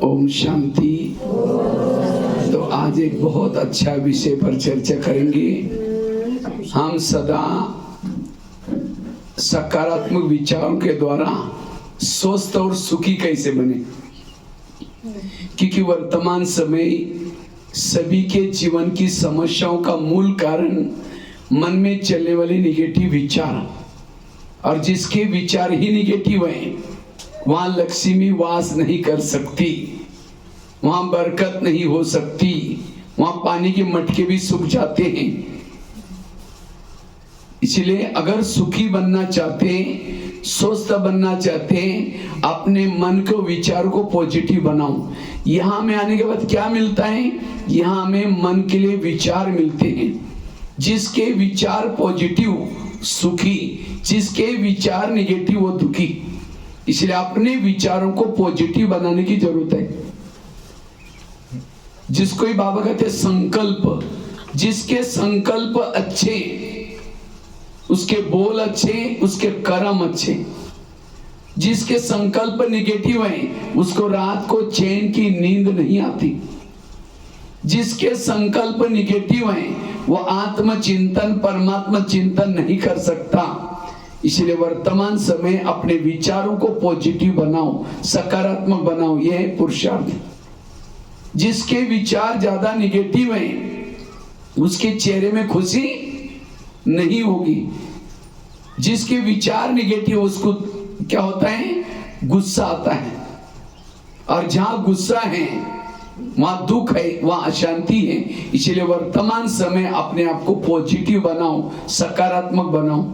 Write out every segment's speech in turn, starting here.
ओम शांति। तो आज एक बहुत अच्छा विषय पर चर्चा करेंगे। हम सदा सकारात्मक विचारों के द्वारा स्वस्थ और सुखी कैसे बने, क्योंकि वर्तमान समय सभी के जीवन की समस्याओं का मूल कारण मन में चलने वाले निगेटिव विचार, और जिसके विचार ही निगेटिव हैं वहां लक्ष्मी वास नहीं कर सकती, वहां बरकत नहीं हो सकती, वहां पानी के मटके भी सूख जाते हैं। इसलिए अगर सुखी बनना चाहते हैं, स्वस्थ बनना चाहते हैं, अपने मन को विचार को पॉजिटिव बनाओ। यहां में आने के बाद क्या मिलता है? यहां में मन के लिए विचार मिलते हैं। जिसके विचार पॉजिटिव सुखी, जिसके विचार निगेटिव वो दुखी। इसलिए अपने विचारों को पॉजिटिव बनाने की जरूरत है। जिसको ही बाबा कहते हैं संकल्प, जिसके संकल्प अच्छे, उसके बोल अच्छे, उसके कर्म अच्छे। जिसके संकल्प निगेटिव हैं उसको रात को चैन की नींद नहीं आती। जिसके संकल्प निगेटिव हैं वो आत्मचिंतन परमात्मा चिंतन नहीं कर सकता। इसलिए वर्तमान समय अपने विचारों को पॉजिटिव बनाओ, सकारात्मक बनाओ, यह है पुरुषार्थ। जिसके विचार ज्यादा निगेटिव हैं उसके चेहरे में खुशी नहीं होगी। जिसके विचार निगेटिव उसको क्या होता है? गुस्सा आता है। और जहां गुस्सा है वहां दुख है, वहां अशांति है। इसलिए वर्तमान समय अपने आप को पॉजिटिव बनाओ, सकारात्मक बनाओ।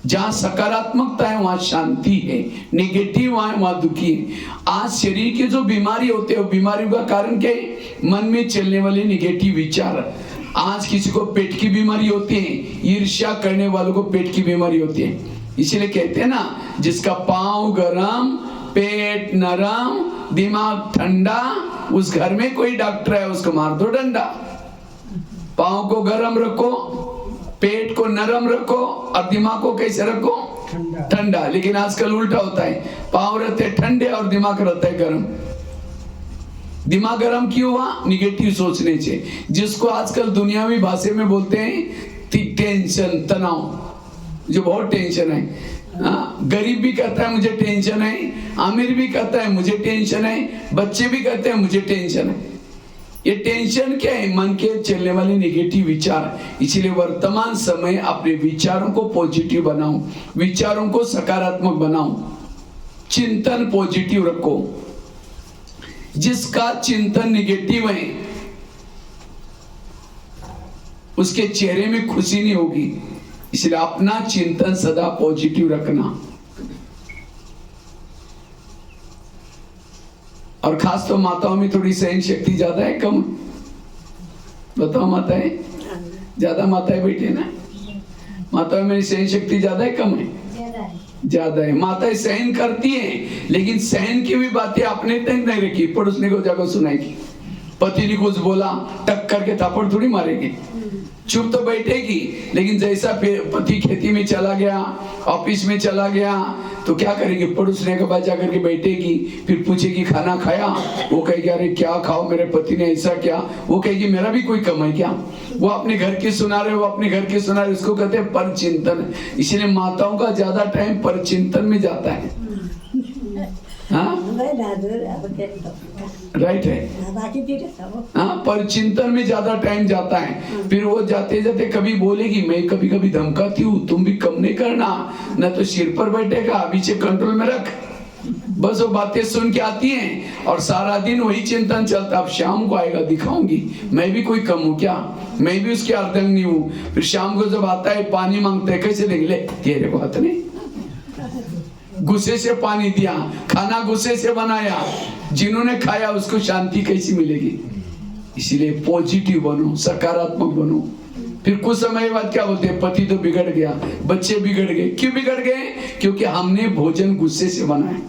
जहां सकारात्मकता है वहां शांति है, नेगेटिव वहां दुखी है। आज शरीर की जो बीमारी होते हैं, बीमारियों का कारण क्या है? मन में चलने वाले नेगेटिव विचार। आज किसी को पेट की बीमारी होती है, ईर्ष्या करने वालों को पेट की बीमारी होती है। इसलिए कहते हैं ना, जिसका पांव गरम, पेट नरम, दिमाग ठंडा, उस घर में कोई डॉक्टर है उसको मार दो डंडा। पांव को गरम रखो, पेट को नरम रखो और दिमाग को कैसे रखो? ठंडा। लेकिन आजकल उल्टा होता है, पांव रहते ठंडे और दिमाग रहता है गरम। दिमाग गरम क्यों हुआ? निगेटिव सोचने से। जिसको आजकल दुनियावी भाषा में बोलते हैं टेंशन, तनाव, जो बहुत टेंशन है। गरीब भी कहता है मुझे टेंशन है, अमीर भी कहता है मुझे टेंशन है, बच्चे भी कहते हैं मुझे टेंशन है। ये टेंशन क्या है? मन के चलने वाले नेगेटिव विचार। इसलिए वर्तमान समय अपने विचारों को पॉजिटिव बनाओ, विचारों को सकारात्मक बनाओ, चिंतन पॉजिटिव रखो। जिसका चिंतन निगेटिव है उसके चेहरे में खुशी नहीं होगी। इसलिए अपना चिंतन सदा पॉजिटिव रखना। और खास तो माताओं में थोड़ी सहन शक्ति ज्यादा है, कम? बताओ माताएं, ज्यादा माताएं बैठी है ना? माताओं में सहन शक्ति ज्यादा है, कम है? ज्यादा है। माताएं सहन करती हैं, लेकिन सहन की भी बातें अपने तक नहीं रखी, पड़ोसने को जाकर सुनाएगी। पति ने कुछ बोला, टक करके थप्पड़ थोड़ी मारेगी, चुप तो बैठेगी। लेकिन जैसा पति खेती में चला गया, ऑफिस में चला गया, तो क्या करेगी? पड़ोसने के पास जाकर के बैठेगी, फिर पूछेगी खाना खाया? वो कहेगी अरे क्या खाओ, मेरे पति ने ऐसा किया। वो कहेगी मेरा भी कोई कम है क्या? वो अपने घर की सुना रहे, वो अपने घर की सुना रहे। इसको कहते हैं पर चिंतन। इसलिए माताओं का ज्यादा टाइम पर चिंतन में जाता है। राइट है। हाँ, पर चिंतन में ज्यादा टाइम जाता है। फिर वो जाते जाते कभी बोलेगी, मैं कभी कभी धमकाती हूँ, तुम भी कम नहीं करना, न तो सिर पर बैठेगा, अभी से कंट्रोल में रख। बस वो बातें सुन के आती हैं और सारा दिन वही चिंतन चलता। अब शाम को आएगा, दिखाऊंगी मैं भी कोई कम हूँ क्या, मैं भी उसकी अर्धंगिनी हूँ। फिर शाम को जब आता है, पानी मांगता है, कैसे देंगे? ले तेरे को हाथ नहीं, गुस्से से पानी दिया, खाना गुस्से से बनाया, जिन्होंने खाया उसको शांति कैसी मिलेगी? इसीलिए पॉजिटिव बनो, सकारात्मक बनो। फिर कुछ समय बाद क्या बोलते हैं? पति तो बिगड़ गया, बच्चे बिगड़ गए। क्यों बिगड़ गए? क्योंकि हमने भोजन गुस्से से बनाया।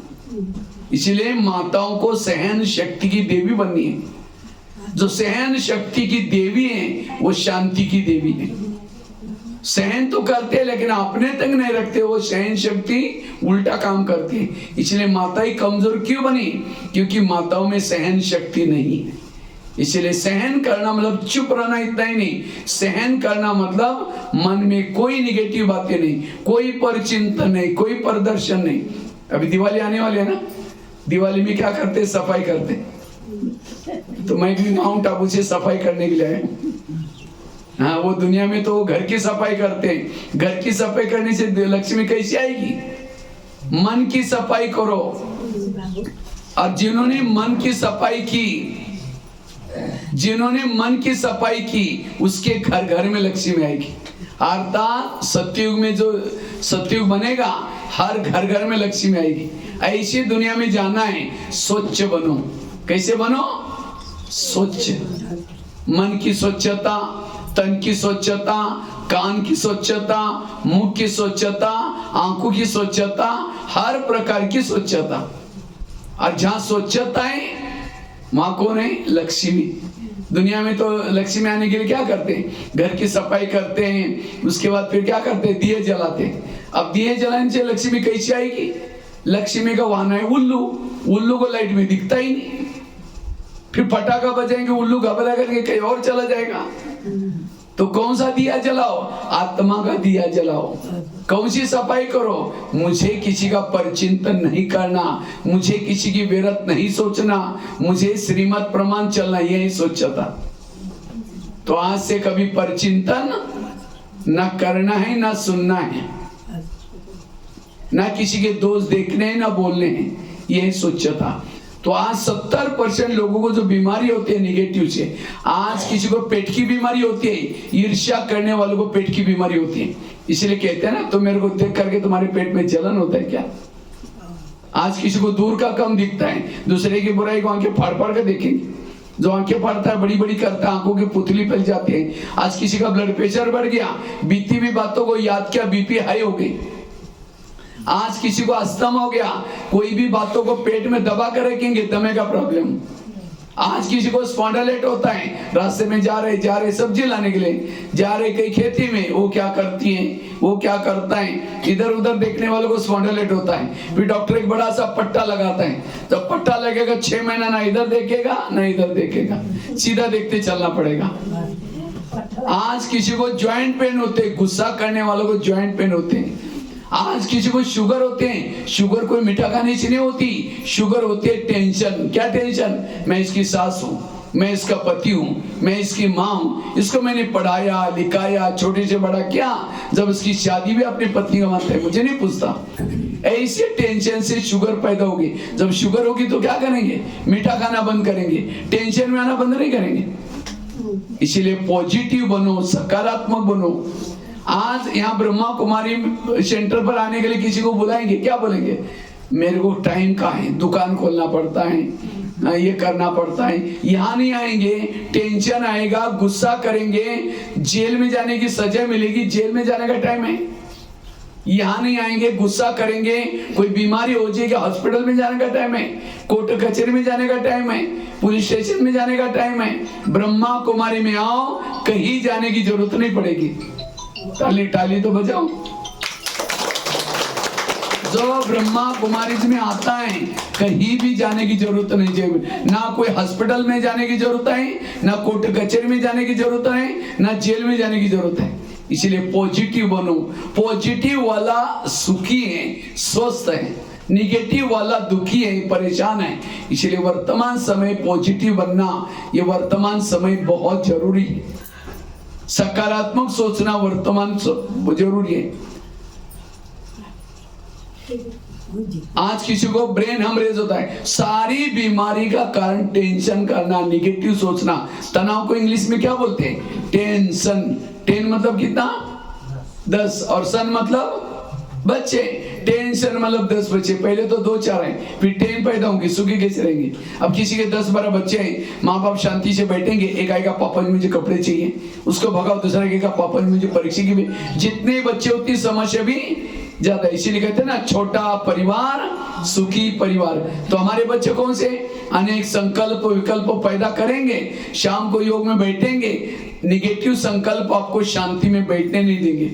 इसीलिए माताओं को सहन शक्ति की देवी बननी है। जो सहन शक्ति की देवी है वो शांति की देवी है। सहन तो करते हैं लेकिन अपने तक नहीं रखते, वो सहन शक्ति उल्टा काम करती है। इसलिए माताएं कमजोर क्यों बनी? क्योंकि माताओं में सहन शक्ति नहीं है। इसलिए सहन करना मतलब चुप रहना इतना ही नहीं, सहन करना मतलब मन में कोई निगेटिव बातें नहीं, कोई परचिंतन नहीं, कोई प्रदर्शन नहीं। अभी दिवाली आने वाली है ना, दिवाली में क्या करते हैं? सफाई करते। तो मैं भी माउंट आबू से सफाई करने के लिए आया। हाँ, वो दुनिया में तो घर की सफाई करते हैं। घर की सफाई करने से लक्ष्मी कैसे आएगी? मन की सफाई करो। और जिन्होंने मन की सफाई की, जिन्होंने मन की सफाई की, उसके घर घर में लक्ष्मी आएगी। अर्थात सतयुग में जो सतयुग बनेगा, हर घर घर में लक्ष्मी आएगी। ऐसी दुनिया में जाना है, स्वच्छ बनो। कैसे बनो? स्वच्छ। मन की स्वच्छता, तन की स्वच्छता, कान की स्वच्छता, मुंह की स्वच्छता, आंखों की स्वच्छता, हर प्रकार की स्वच्छता। और जहां स्वच्छता है वहां कौन है? लक्ष्मी। दुनिया में तो लक्ष्मी आने के लिए क्या करते हैं? घर की सफाई करते हैं, उसके बाद फिर क्या करते हैं? दिए जलाते हैं। अब दिए जलाने से लक्ष्मी कैसे आएगी? लक्ष्मी का वाहन है उल्लू। उल्लू को लाइट में दिखता ही नहीं, फिर पटाखा बजाएंगे, उल्लू घबरा करके कहीं और चला जाएगा। तो कौन सा दिया जलाओ? आत्मा का दिया जलाओ। कौन सी सफाई करो? मुझे किसी का परचिंतन नहीं करना, मुझे किसी की विरत नहीं सोचना, मुझे श्रीमत प्रमाण चलना, यही सोचता। तो आज से कभी परचिंतन न करना है, न सुनना है, न किसी के दोष देखने हैं, न बोलने हैं, यही सोचता। तो आज 70% लोगों को जो बीमारी होती है निगेटिव से, आज किसी को पेट की बीमारी होती है, ईर्ष्या करने वालों को पेट की बीमारी होती है। इसलिए कहते हैं ना, तो मेरे को देख करके तुम्हारे पेट में जलन होता है क्या? आज किसी को दूर का कम दिखता है, दूसरे की बुराई को आंखें फाड़ फाड़ कर देखेंगे। जो आंखें फाड़ता है, बड़ी बड़ी करता है, आंखों की पुतली फैल जाती है। आज किसी का ब्लड प्रेशर बढ़ गया, बीती हुई बातों को याद किया, बीपी हाई हो गई। आज किसी को अस्थमा हो गया, कोई भी बातों को पेट में दबा कर रखेंगे, दमे का प्रॉब्लम। आज किसी को स्पॉन्डिलाइट होता है, रास्ते में जा रहे सब्जी लाने के लिए जा रहे कहीं खेती में, वो क्या करती है, वो क्या करता है, इधर उधर देखने वालों को स्पॉन्डिलाइट होता है। फिर डॉक्टर एक बड़ा सा पट्टा लगाता है, जब पट्टा लगेगा 6 महीना ना इधर देखेगा ना इधर देखेगा, सीधा देखते चलना पड़ेगा। आज किसी को ज्वाइंट पेन होते, गुस्सा करने वालों को ज्वाइंट पेन होते हैं। आज किसी को शुगर होते हैं, शुगर कोई मीठा खाने से नहीं होती, शुगर होती है टेंशन। क्या टेंशन? मैं इसकी सास हूँ, मैं इसका पति हूँ, मैं इसकी माँ हूँ, इसको मैंने पढ़ाया लिखाया, छोटे से बड़ा किया, जब इसकी शादी भी अपनी पत्नी का मानता है, मुझे नहीं पूछता। ऐसे टेंशन से शुगर पैदा होगी। जब शुगर होगी तो क्या करेंगे? मीठा खाना बंद करेंगे, टेंशन में आना बंद नहीं करेंगे। इसीलिए पॉजिटिव बनो, सकारात्मक बनो। आज यहाँ ब्रह्मा कुमारी सेंटर पर आने के लिए किसी को बुलाएंगे, क्या बोलेंगे? मेरे को टाइम का है, दुकान खोलना पड़ता है, ये करना पड़ता है। यहाँ नहीं आएंगे, टेंशन आएगा, गुस्सा करेंगे, जेल में जाने की सजा मिलेगी, जेल में जाने का टाइम है। यहाँ नहीं आएंगे, गुस्सा करेंगे, कोई बीमारी हो जाएगी, हॉस्पिटल में जाने का टाइम है, कोर्ट कचहरी में जाने का टाइम है, पुलिस स्टेशन में जाने का टाइम है। ब्रह्मा कुमारी में आओ, कहीं जाने की जरूरत नहीं पड़ेगी। ताली ताली तो बजाओ। जो ब्रह्मा कुमारी में आता है, कहीं भी जाने की जरूरत नहीं है। ना कोई हॉस्पिटल में जाने की जरूरत है, ना कोर्ट कचहरी में जाने की जरूरत है, ना जेल में जाने की जरूरत है। इसलिए पॉजिटिव बनो। पॉजिटिव वाला सुखी है, स्वस्थ है, निगेटिव वाला दुखी है, परेशान है। इसलिए वर्तमान समय पॉजिटिव बनना, ये वर्तमान समय बहुत जरूरी है। सकारात्मक सोचना वर्तमान जरूरी है। आज किसी को ब्रेन हेमरेज होता है, सारी बीमारी का कारण टेंशन करना, निगेटिव सोचना। तनाव को इंग्लिश में क्या बोलते हैं? टेंशन। टेन मतलब कितना? 10, और सन मतलब बच्चे। टेंशन मतलब 10 बच्चे, पहले तो 2-4 हैं, फिर 10 पैदा होंगे, सुखी कैसे रहेंगे? अब किसी के 10-12 बच्चे हैं, माँ बाप शांति से बैठेंगे, एक आएगा पापा जी मुझे कपड़े चाहिए, उसको भगाओ, दूसरा कहेगा पापा जी मुझे परीक्षा की भी। जितने बच्चे उतनी समस्या भी ज्यादा। इसीलिए कहते हैं ना, छोटा परिवार सुखी परिवार। तो हमारे बच्चे कौन से अनेक संकल्प विकल्प पैदा करेंगे, शाम को योग में बैठेंगे, निगेटिव संकल्प आपको शांति में बैठने नहीं देंगे।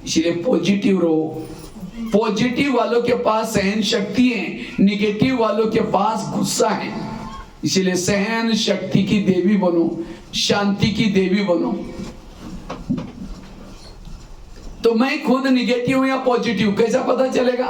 इसलिए पॉजिटिव रहो। पॉजिटिव वालों के पास सहन शक्ति है, निगेटिव वालों के पास गुस्सा है। इसलिए सहन शक्ति की देवी बनो, शांति की देवी बनो। तो मैं खुद निगेटिव हूं या पॉजिटिव, कैसा पता चलेगा?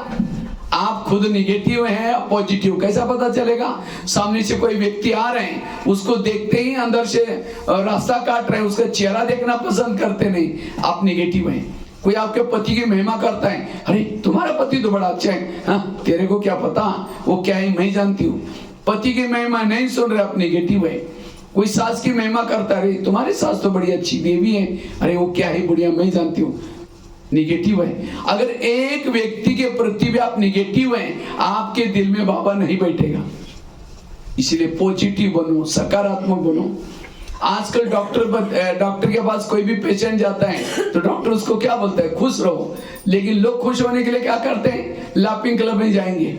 आप खुद निगेटिव हैं या पॉजिटिव, कैसा पता चलेगा? सामने से कोई व्यक्ति आ रहे हैं, उसको देखते ही अंदर से रास्ता काट रहे हैं, उसका चेहरा देखना पसंद करते नहीं, आप निगेटिव हैं। कोई आपके पति की महिमा करता है, अरे तुम्हारा पति तो बड़ा अच्छा है, हाँ तेरे को क्या पता वो क्या है, मैं जानती हूँ। पति की महिमा नहीं सुन रहे, आप निगेटिव है। कोई सास की महिमा करता है, तुम्हारी सास तो बड़ी अच्छी देवी है, अरे वो क्या है बढ़िया, मैं जानती हूँ, निगेटिव है। अगर एक व्यक्ति के प्रति भी आप निगेटिव हैं, आपके दिल में बाबा नहीं बैठेगा। इसलिए पॉजिटिव बनो, सकारात्मक बनो। आजकल डॉक्टर के पास कोई भी पेशेंट जाता है तो डॉक्टर उसको क्या बोलता है, खुश रहो। लेकिन लोग खुश होने के लिए क्या करते हैं, लाफिंग क्लब में जाएंगे,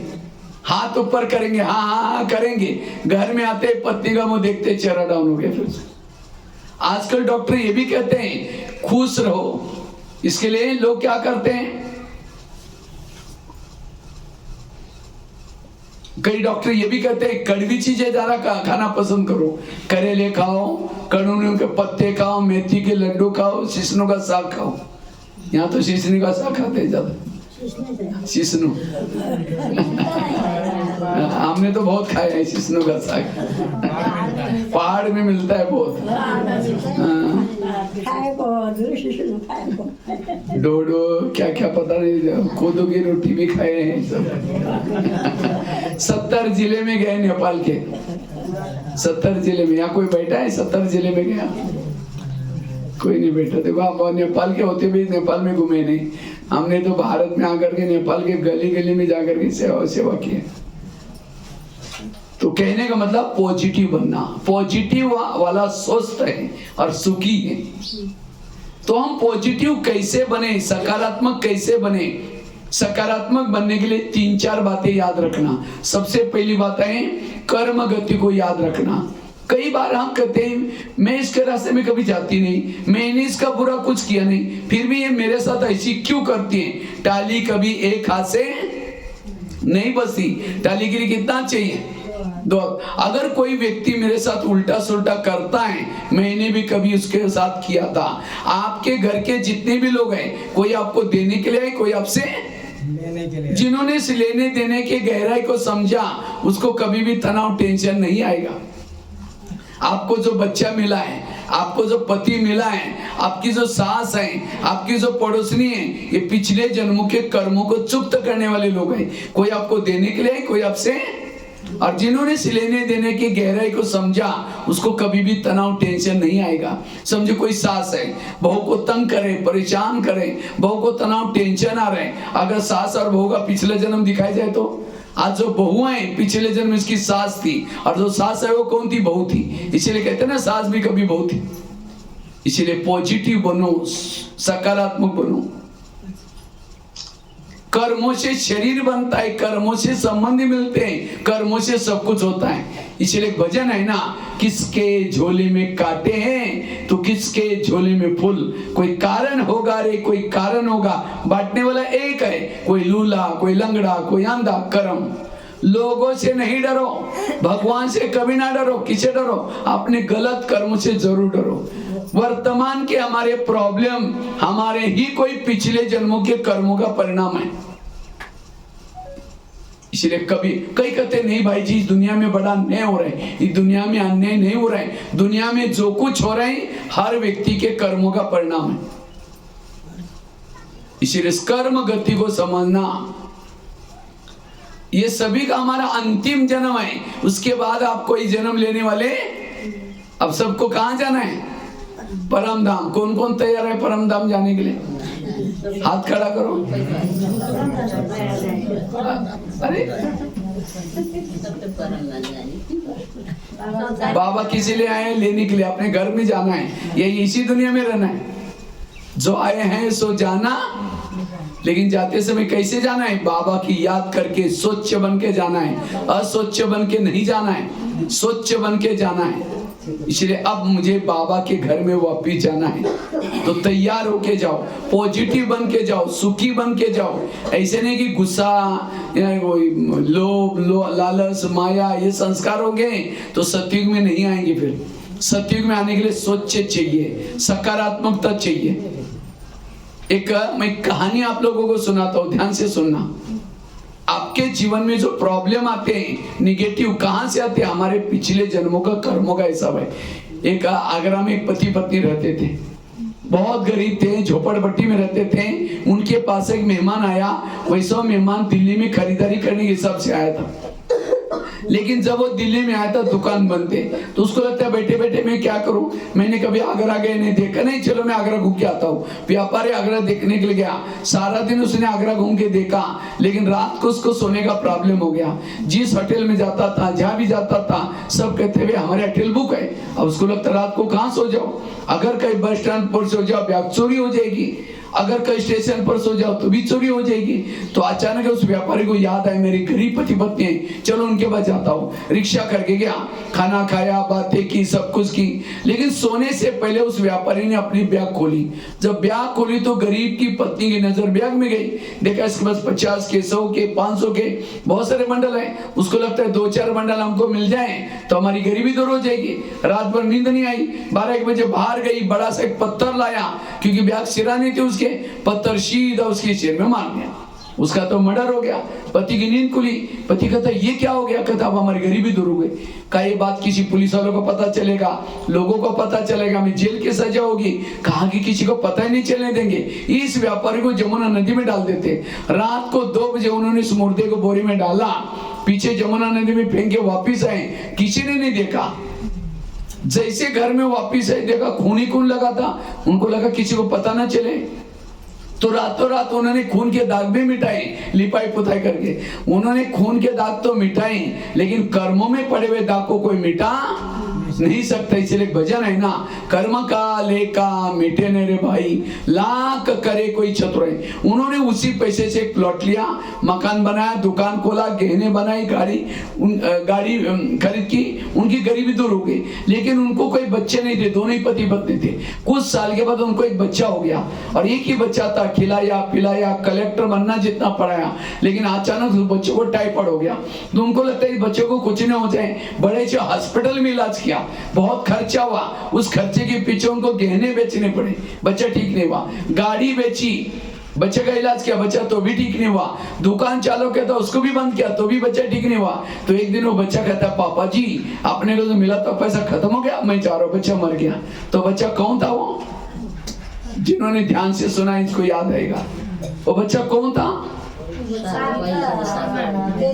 हाथ ऊपर करेंगे, हाँ हाँ हाँ करेंगे, घर में आते पत्नी का मुंह देखते चेहरा डाउन हो गया। फिर आजकल डॉक्टर ये भी कहते हैं खुश रहो। इसके लिए लोग क्या करते हैं, कई डॉक्टर ये भी कहते हैं कड़वी चीजें ज्यादा खाना पसंद करो, करेले खाओ, कड़ूनियों के पत्ते खाओ, मेथी के लड्डू खाओ, शिशनु का साग खाओ। यहाँ तो शिशनु का साग खाते हैं ज्यादा, शिशनु हमने तो बहुत खाया है शिशनु का साग, पहाड़ में मिलता है बहुत। डोडो क्या क्या पता नहीं, कोदो की रोटी भी खाए हैं सब। 70 जिले में गए नेपाल के, 70 जिले में। यहाँ कोई बैठा है 70 जिले में गया? कोई नहीं बैठा। देखो आप नेपाल के होते भी नेपाल में घूमे नहीं, हमने तो भारत में आकर के नेपाल के गली गली में जाकर के सेवा की है। तो कहने का मतलब पॉजिटिव बनना, पॉजिटिव वाला स्वस्थ है और सुखी है। तो हम पॉजिटिव कैसे बने, सकारात्मक कैसे बने? सकारात्मक बनने के लिए 3-4 बातें याद रखना। सबसे पहली बात है कर्म गति को याद रखना। कई बार हम कहते हैं मैं इसके रास्ते में कभी जाती नहीं, मैंने इसका बुरा कुछ किया नहीं, फिर भी ये मेरे साथ ऐसी क्यों करती है? टाली कभी एक हाथ से नहीं बसती, टाली के लिए कितना चाहिए? 2। अगर कोई व्यक्ति मेरे साथ उल्टा सुल्टा करता है, मैंने भी कभी उसके साथ किया था। आपके घर के जितने भी लोग हैं, कोई आपको देने के लिए है, कोई आपसे लेने के लिए। जिन्होंने लेने देने के गहराई को समझा, उसको कभी भी तनाव टेंशन नहीं आएगा। आपको जो बच्चा मिला है, आपको जो पति मिला है, आपकी जो सास है, आपकी जो पड़ोसनी है, ये पिछले जन्मों के कर्मों को चुक्त करने वाले लोग हैं। कोई आपको देने के लिए, कोई आपसे। और जिन्होंने लेने देने की गहराई को समझा, उसको कभी भी तनाव टेंशन नहीं आएगा। समझो कोई सास है, बहू को तंग करे, परेशान करे, बहू को तनाव टेंशन आ रहे हैं। अगर सास और बहू का पिछले जन्म दिखाया जाए तो आज जो बहू है पिछले जन्म इसकी सास थी, और जो सास है वो कौन थी? बहू थी। इसीलिए कहते हैं ना सास भी कभी बहू थी। इसीलिए पॉजिटिव बनो, सकारात्मक बनो। कर्मों से शरीर बनता है, कर्मों से संबंध मिलते हैं, कर्मों से सब कुछ होता है। इसलिए भजन है ना, किसके झोले में कांटे हैं तो किसके झोले में फूल। कोई कारण होगा रे, कोई कारण होगा। बांटने वाला एक है, कोई लूला, कोई लंगड़ा, कोई अंधा। कर्म। लोगों से नहीं डरो, भगवान से कभी ना डरो। किसे डरो? अपने गलत कर्मों से जरूर डरो। वर्तमान के हमारे प्रॉब्लम हमारे ही कोई पिछले जन्मों के कर्मों का परिणाम है। इसलिए कभी कई कहते नहीं भाई जी इस दुनिया में बड़ा अन्याय हो रहा है, इस दुनिया में अन्याय नहीं हो रहा है। दुनिया में जो कुछ हो रहा है हर व्यक्ति के कर्मों का परिणाम है। इसलिए कर्म गति को समझना, ये सभी का हमारा अंतिम जन्म है। उसके बाद आप कोई जन्म लेने वाले। अब सबको कहां जाना है? परम धाम। कौन कौन तैयार है परम धाम जाने के लिए? हाथ खड़ा करो। अरे बाबा किसी लिए आए? लेने के लिए। अपने घर में जाना है, ये इसी दुनिया में रहना है। जो आए हैं सो जाना लेकिन जाते समय कैसे जाना है? बाबा की याद करके स्वच्छ बन के जाना है, अस्वच्छ बन के नहीं जाना है, स्वच्छ बन के जाना है। इसलिए अब मुझे बाबा के घर में वापिस जाना है, तो तैयार होके जाओ, पॉजिटिव बन के जाओ, सुखी बन के जाओ। ऐसे नहीं कि गुस्सा, लोभ, लालच, माया ये संस्कार हो गए तो सतयुग में नहीं आएंगे। फिर सतयुग में आने के लिए स्वच्छ चाहिए, सकारात्मकता चाहिए। एक मैं कहानी आप लोगों को सुनाता हूँ, ध्यान से सुनना। आपके जीवन में जो प्रॉब्लम आते हैं निगेटिव, कहां से आते हैं? हमारे पिछले जन्मों का कर्मों का हिसाब है। एक आगरा में एक पति पत्नी रहते थे, बहुत गरीब थे, झोपड़पट्टी में रहते थे। उनके पास एक मेहमान आया, वैसा मेहमान दिल्ली में खरीदारी करने के हिसाब से आया था। लेकिन जब वो दिल्ली में आया था दुकान बंद थे, तो उसको लगता है बैठे बैठे मैं क्या करूं, मैंने कभी आगरा गए नहीं, देखा नहीं, चलो मैं आगरा घूम के आता हूँ। व्यापारी आगरा देखने के लिए गया, सारा दिन उसने आगरा घूम के देखा, लेकिन रात को उसको सोने का प्रॉब्लम हो गया। जिस होटल में जाता था, जहाँ भी जाता था, सब कहते हुए हमारे होटल बुक है। अब उसको लगता रात को कहाँ सो जाओ, अगर कहीं बस स्टैंड पर सो जाओ बैग चोरी हो जाएगी, अगर कहीं स्टेशन पर सो जाओ तो भी चोरी हो जाएगी। तो अचानक उस व्यापारी को याद आया मेरी गरीब पति पत्नी है, चलो उनके पास जाता हूँ। रिक्शा करके गया, खाना खाया, बातें की, सब कुछ की, लेकिन सोने से पहले उस व्यापारी ने अपनी बैग खोली। जब बैग खोली तो गरीब की पत्नी की नजर बैग में गई, देखा इसके पास 50 के, 100 के, 500 के बहुत सारे बंडल है। उसको लगता है 2-4 बंडल हमको मिल जाए तो हमारी गरीबी दूर हो जाएगी। रात भर नींद नहीं आई, 12-1 बजे बाहर गई, बड़ा सा एक पत्थर लाया, क्योंकि बैग सिरा नहीं थी उसके, पत्थर सीधा उसके सिर में मार दिया। उसका तो मर्डर हो गया। पति की नींद खुली, पति कहता ये क्या हो गया? कहता अब हमारी गरीबी दूर हो गई। का ये बात किसी पुलिस वालों को पता चलेगा, लोगों को पता चलेगा, हमें जेल की सजा होगी। कहा कि किसी को पता ही नहीं चलने देंगे। इस व्यापारी को जमुना नदी में डाल देते। रात को 2 बजे उन्होंने इस मुर्दे को बोरी में डाला, पीछे जमुना नदी में फेंक के वापिस आए, किसी ने नहीं देखा। जैसे घर में वापिस आए देखा खून ही खून लगा था। उनको लगा किसी को पता ना चले, तो रातों रात उन्होंने खून के दाग भी मिटाए, लिपाई पुताई करके। उन्होंने खून के दाग तो मिटाए, लेकिन कर्मों में पड़े हुए दाग को कोई मिटा नहीं सकता। इसलिए भजन है ना, कर्म का लेका मिटे न रे भाई, लाख करे कोई चतुर है। उन्होंने उसी पैसे से एक प्लॉट लिया, मकान बनाया, दुकान खोला, गहने बनाई, गाड़ी खरीद की, उनकी गरीबी दूर हो गई। लेकिन उनको कोई बच्चे नहीं थे, दोनों ही पति पत्नी थे। कुछ साल के बाद उनको एक बच्चा हो गया, और एक ही बच्चा था, खिलाया पिलाया, कलेक्टर बनना जितना पढ़ाया, लेकिन अचानक उस बच्चे को टाइफाइड हो गया। तो उनको लगता है इस बच्चे को कुछ नहीं हो जाए, बड़े से हॉस्पिटल में इलाज किया, बहुत खर्चा हुआ। उस खर्चे के पीछे उनको गहने बेचने पड़े, बच्चा ठीक नहीं हुआ। गाड़ी बेची, बच्चे का इलाज किया, बच्चा तो भी ठीक नहीं हुआ। दुकान चालू किया था, उसको भी बंद किया, तो भी बच्चा ठीक नहीं हुआ। तो एक दिन वो बच्चा कहता है पापा जी अपने को जो मिला था पैसा खत्म हो गया, मैं चाह रहा हूं, बच्चा मर गया। तो बच्चा कौन था? वो जिन्होंने ध्यान से सुना इसको याद आएगा। वो बच्चा कौन था?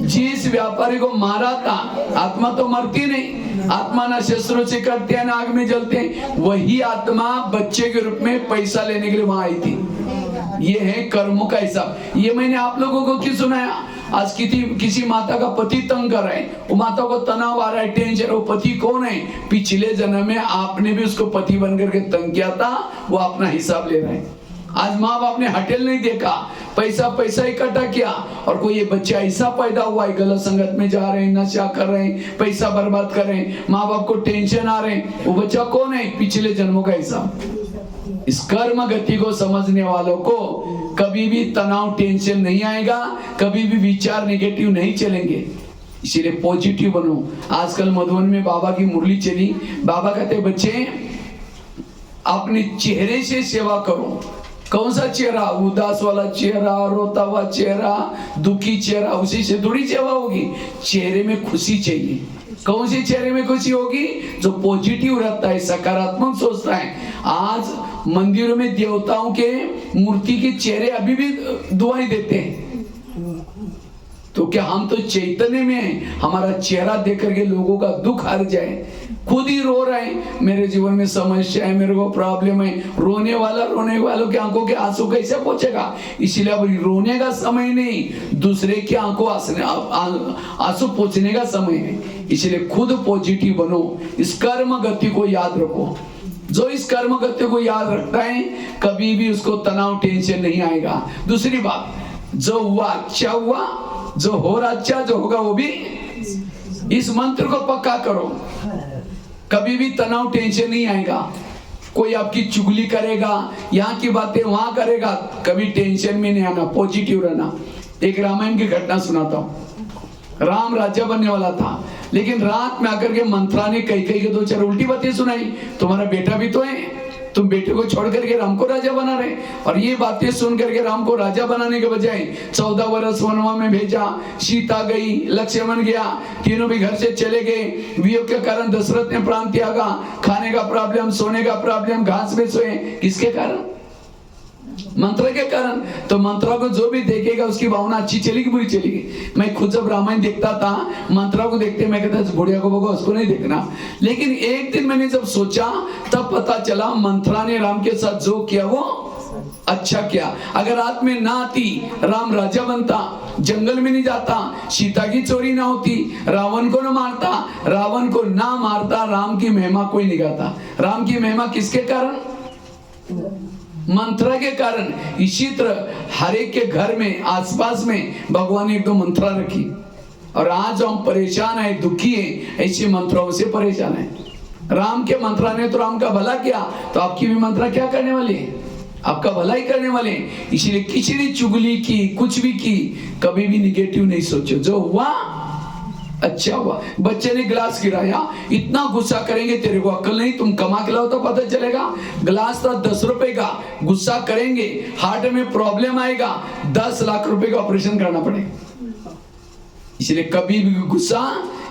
जिस व्यापारी को मारा था। आत्मा तो मरती नहीं, आत्मा ना शस्त्रों से कटते हैं ना आग में जलते हैं। वही आत्मा बच्चे के रूप में पैसा लेने के लिए वहां आई थी। ये है कर्मों का हिसाब। ये मैंने आप लोगों को क्यों सुनाया? आज किसी माता का पति तंग कर रहा है, वो माता को तनाव आ रहा है, टेंशन। वो पति कौन है? पिछले जन्म में आपने भी उसको पति बन करके तंग किया था, वो अपना हिसाब ले रहे हैं। आज माँ बाप ने होटल नहीं देखा, पैसा इकट्ठा किया, और कोई ये बच्चा ऐसा पैदा हुआ है, गलत संगत में जा रहे हैं, नशा कर रहे हैं, पैसा बर्बाद कर रहे हैं, माँ बाप को टेंशन आ रहे हैं। वो बच्चा कौन है? पिछले जन्मों का हिसाब। इस कर्म गति को समझने वालों को कभी भी तनाव, टेंशन नहीं आएगा, कभी भी विचार नेगेटिव नहीं चलेंगे। इसीलिए पॉजिटिव बनो। आजकल मधुबन में बाबा की मुरली चली। बाबा कहते बच्चे अपने चेहरे से सेवा करो। कौन सा चेहरा? उदास वाला चेहरा, रोता हुआ चेहरा, दुखी चेहरा, उसी से थोड़ी सेवा होगी। चेहरे में खुशी चाहिए। कौन सी चेहरे में खुशी होगी? जो पॉजिटिव रहता है, सकारात्मक सोचता है। आज मंदिरों में देवताओं के मूर्ति के चेहरे अभी भी दुआएं देते हैं। तो क्या हम तो चैतन्य में हैं? हमारा चेहरा देख करके लोगों का दुख हर जाए। खुद ही रो रहे हैं, मेरे जीवन में समस्या है, मेरे को प्रॉब्लम है। रोने वालों की आंखों के आंसू कैसे पहुंचेगा? इसीलिए अब रोने का समय नहीं, दूसरे की आंखों आंसू पहुंचने का समय है। इसलिए खुद पॉजिटिव बनो। इस कर्म गति को याद रखो। जो इस कर्म गति को याद रखता है कभी भी उसको तनाव टेंशन नहीं आएगा। दूसरी बात, जो हुआ अच्छा हुआ, जो हो रहा अच्छा, जो होगा वो भी। इस मंत्र को पक्का करो, कभी भी तनाव टेंशन नहीं आएगा। कोई आपकी चुगली करेगा, यहाँ की बातें वहां करेगा, कभी टेंशन में नहीं आना, पॉजिटिव रहना। एक रामायण की घटना सुनाता हूँ। राम राजा बनने वाला था, लेकिन रात में आकर के मंत्रा ने कई कई के दो चार उल्टी बातें सुनाई। तुम्हारा बेटा भी तो है, तुम बेटे को छोड़ करके राम को राजा बना रहे। और ये बातें सुन करके राम को राजा बनाने के बजाय 14 वर्ष वनवा में भेजा। सीता गई, लक्ष्मण गया, तीनों भी घर से चले गए। वियोग के कारण दशरथ ने प्राण त्यागा। खाने का प्रॉब्लम, सोने का प्रॉब्लम, घास में सोए। किसके कारण? मंत्र के कारण। तो मंत्रा को जो भी देखेगा उसकी भावना अच्छी चलेगी बुरी चलेगी। मैं खुद जब रामायण देखता था, मंत्रा को देखते मैं कहता था बुढ़िया को भगो, उसको नहीं देखना। लेकिन एक दिन मैंने जब सोचा तब पता चला मंत्रा ने राम के साथ जो किया वो अच्छा किया। अगर रात में ना आती, राम राजा बनता, जंगल में नहीं जाता, सीता की चोरी ना होती, रावण को ना मारता, रावण को ना मारता, राम की महिमा कोई नहीं गाता। राम की महिमा किसके कारण? मंत्रा के कारण। इसी तरह हर एक के घर में, आसपास में भगवान ने एक दो मंत्रा रखी। और आज हम परेशान है, दुखी है, ऐसी मंत्राओं से परेशान है। राम के मंत्रा ने तो राम का भला किया, तो आपकी भी मंत्रा क्या करने वाली है? आपका भला ही करने वाले। इसीलिए किसी ने चुगली की, कुछ भी की, कभी भी निगेटिव नहीं सोचो। जो हुआ अच्छा हुआ। बच्चे ने गिलास गिराया, इतना गुस्सा करेंगे, तेरे को अक्ल नहीं, तुम कमा के लाओ तो पता चलेगा। गिलास था 10 रुपए का, गुस्सा करेंगे, हार्ट में प्रॉब्लम आएगा, 10 लाख रुपए का ऑपरेशन करना पड़ेगा। इसलिए कभी भी गुस्सा,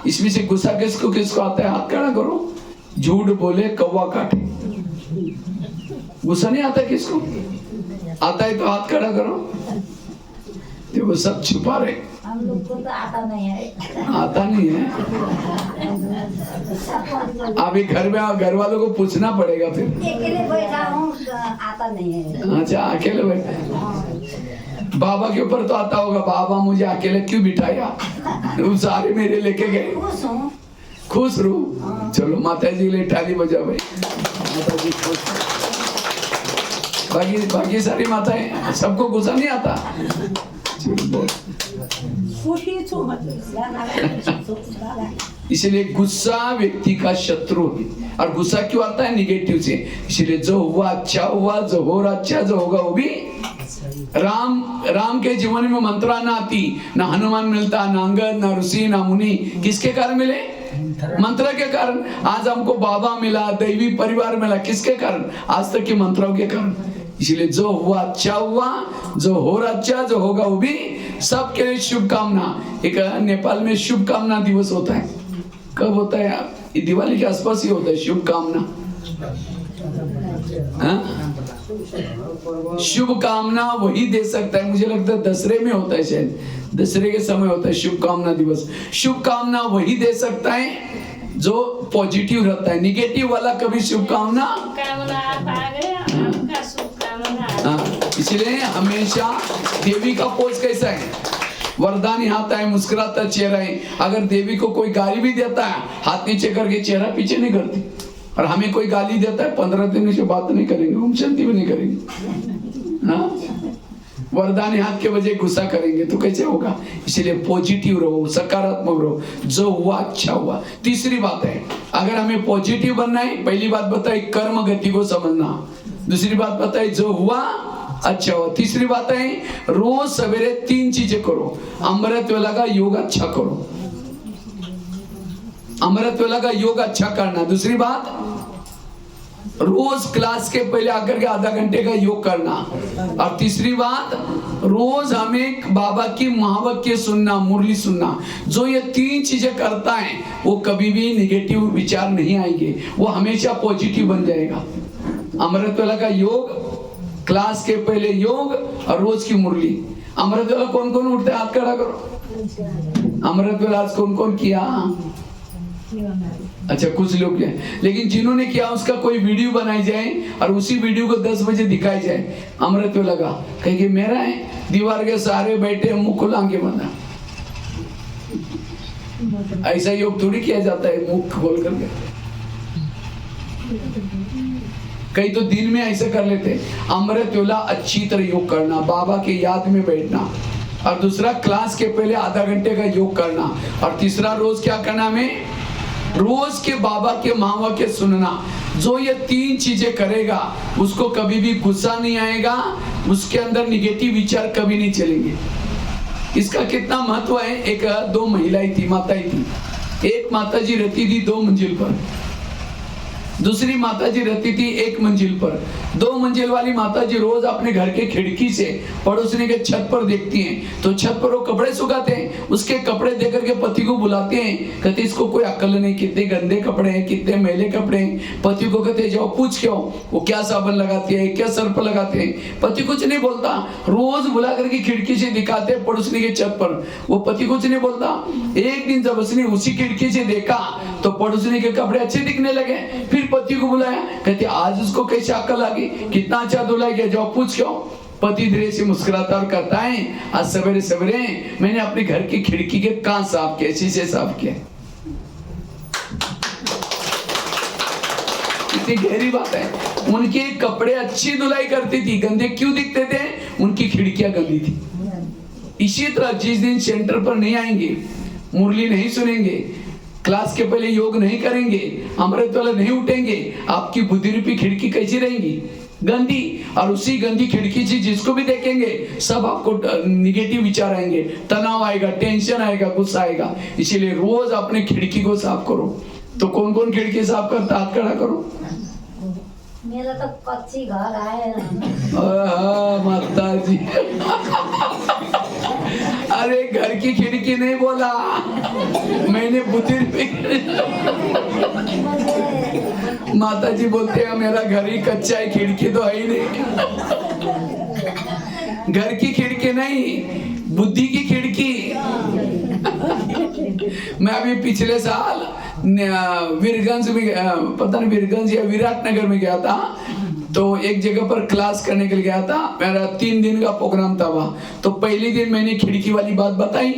इसमें से गुस्सा किसको किसको आता है? हाथ खड़ा करो। झूठ बोले कौवा काटे। गुस्सा नहीं आता किसको? आता है तो हाथ खड़ा करो। देखो सब छुपा रहे। हम लोग को तो आता नहीं है। आता नहीं है। अभी घर में घर वालों को पूछना पड़ेगा फिर। अकेले बैठा हूँ, आता नहीं है। अच्छा, अकेले बैठा। बाबा के ऊपर तो आता होगा, बाबा मुझे अकेले क्यों बिठाया? वो सारे मेरे लेके गए। खुश हूँ, खुश रहो। चलो माता जी के लिए ताली बजाओ भाई। माता जी खुश। बाकी सारी माताएं, सबको गुस्सा नहीं आता। इसलिए गुस्सा व्यक्ति का शत्रु है। और गुस्सा क्यों आता है? निगेटिव से। इसलिए जो हुआ अच्छा हुआ, जो हो रहा अच्छा, जो होगा वो भी। राम के जीवन में मंत्रा ना आती, ना हनुमान मिलता, ना अंगद, ना ऋषि, ना मुनि। किसके कारण मिले? मंत्र के कारण। आज हमको बाबा मिला, दैवी परिवार मिला, किसके कारण? आज तक के मंत्रों के कारण। इसलिए जो हुआ अच्छा हुआ, जो हो रहा अच्छा, जो होगा वो भी। सबके लिए शुभकामना। एक नेपाल में शुभकामना दिवस होता है। कब होता है? ये दिवाली के आसपास ही होता है शुभकामना। शुभकामना वही दे सकता है, मुझे लगता है दसरे में होता है, शायद दसरे के समय होता है शुभकामना दिवस। शुभकामना वही दे सकता है जो पॉजिटिव रहता है। निगेटिव वाला कभी शुभकामना। इसलिए हमेशा देवी का पोज कैसा है? वरदानी हाथ है, मुस्कुराता चेहरा है। अगर देवी को कोई गाली भी देता है, हाथ नीचे करके चेहरा पीछे नहीं करती। और हमें कोई गाली देता है, 15 दिन से बात नहीं करेंगे, हम शांति भी नहीं करेंगे। हाँ, वरदानी हाथ के बजाय गुस्सा करेंगे तो कैसे होगा? इसलिए पॉजिटिव रहो, सकारात्मक रहो। जो हुआ अच्छा हुआ। तीसरी बात है, अगर हमें पॉजिटिव बनना है, पहली बात बताई कर्म गति को समझना। दूसरी बात बताई जो हुआ अच्छा हुआ। तीसरी बात है रोज सवेरे 3 चीजें करो। अमृत वेला का योग अच्छा करो। अमृत वेला का योग अच्छा करना। दूसरी बात, रोज क्लास के पहले आकर के आधा घंटे का योग करना। और तीसरी बात, रोज हमें बाबा की महावाक्य सुनना, मुरली सुनना। जो ये 3 चीजें करता है वो कभी भी निगेटिव विचार नहीं आएंगे, वो हमेशा पॉजिटिव बन जाएगा। अमृत वेला का योग, क्लास के पहले योग और रोज की मुरली। अमृत वेला कौन कौन उठते हैं? हाथ खड़ा करो। अमृत वेला आज कौन कौन किया? अच्छा, कुछ लोग किया, लेकिन जिन्होंने किया उसका कोई वीडियो बनाई जाए और उसी वीडियो को 10 बजे दिखाई जाए। अमृत वेला का कहेंगे मेरा है, दीवार के सहारे बैठे मुख खुला के बना। ऐसा योग थोड़ी किया जाता है मुख खोल करके। कई तो दिन में ऐसे कर लेते, अमृत वेला अच्छी तरह योग करना, बाबा के याद में बैठना, और दूसरा क्लास के पहले आधा घंटे का योग करना, और तीसरा रोज क्या करना हमें, रोज के बाबा के महावाक्य सुनना। जो ये 3 चीजें करेगा उसको कभी भी गुस्सा नहीं आएगा, उसके अंदर निगेटिव विचार कभी नहीं चलेंगे। इसका कितना महत्व है। एक 2 महिलाएं थी, माताएं थी। एक माता जी रहती थी 2 मंजिल पर, दूसरी माता जी रहती थी 1 मंजिल पर। 2 मंजिल वाली माता जी रोज अपने घर के खिड़की से पड़ोसने के छत पर देखती हैं, तो छत पर वो कपड़े सुखाते हैं, उसके कपड़े देख करके पति को बुलाते हैं, कहते इसको कोई अकल नहीं, कितने गंदे कपड़े हैं, कितने मैले कपड़े हैं। पति को कहते जाओ पूछ के आओ वो क्या साबुन लगाती है, क्या सर्फ लगाते हैं। पति कुछ नहीं बोलता, रोज बुला करके खिड़की से दिखाते हैं पड़ोसने के छत पर, वो पति कुछ नहीं बोलता। एक दिन जब उसने उसी खिड़की से देखा तो पड़ोसने के कपड़े अच्छे दिखने लगे, फिर पति को बुलाया, कहते आज उसको कैसे अकल आ गई, कितना अच्छा धुलाई गया, जाओ पूछ के आओ। पति धीरे से मुस्कुराता और कहता है आज सवेरे सवेरे मैंने अपने घर की खिड़की के कांच साफ किए, शीशे साफ किए। इतनी गहरी बात है। उनके कपड़े अच्छी धुलाई करती थी, गंदे क्यों दिखते थे, उनकी खिड़कियां गंदी थी। इसी तरह जिस दिन सेंटर पर नहीं आएंगे, मुरली नहीं सुनेंगे, क्लास के पहले योग नहीं करेंगे, अमृत वाला नहीं उठेंगे, आपकी बुद्धि रूपी खिड़की कैसी रहेंगी, गंदी। और उसी गंदी खिड़की से जिसको भी देखेंगे सब आपको निगेटिव विचार आएंगे, तनाव आएगा, टेंशन आएगा, गुस्सा आएगा। इसीलिए रोज अपने खिड़की को साफ करो। तो कौन कौन खिड़की साफ करता, हाथ खड़ा करो। मेरा तो कच्ची घर है। माता जी अरे घर की खिड़की नहीं बोला मैंने, बुद्धि माता जी बोलते हैं मेरा घर ही कच्चा है, खिड़की तो है ही नहीं। घर की खिड़की नहीं, बुद्धि की खिड़की। मैं अभी पिछले साल वीरगंज में, पता नहीं वीरगंज या विराटनगर में गया था, तो एक जगह पर क्लास करने के लिए गया था। मेरा 3 दिन का प्रोग्राम था वहाँ। तो पहले दिन मैंने खिड़की वाली बात बताई,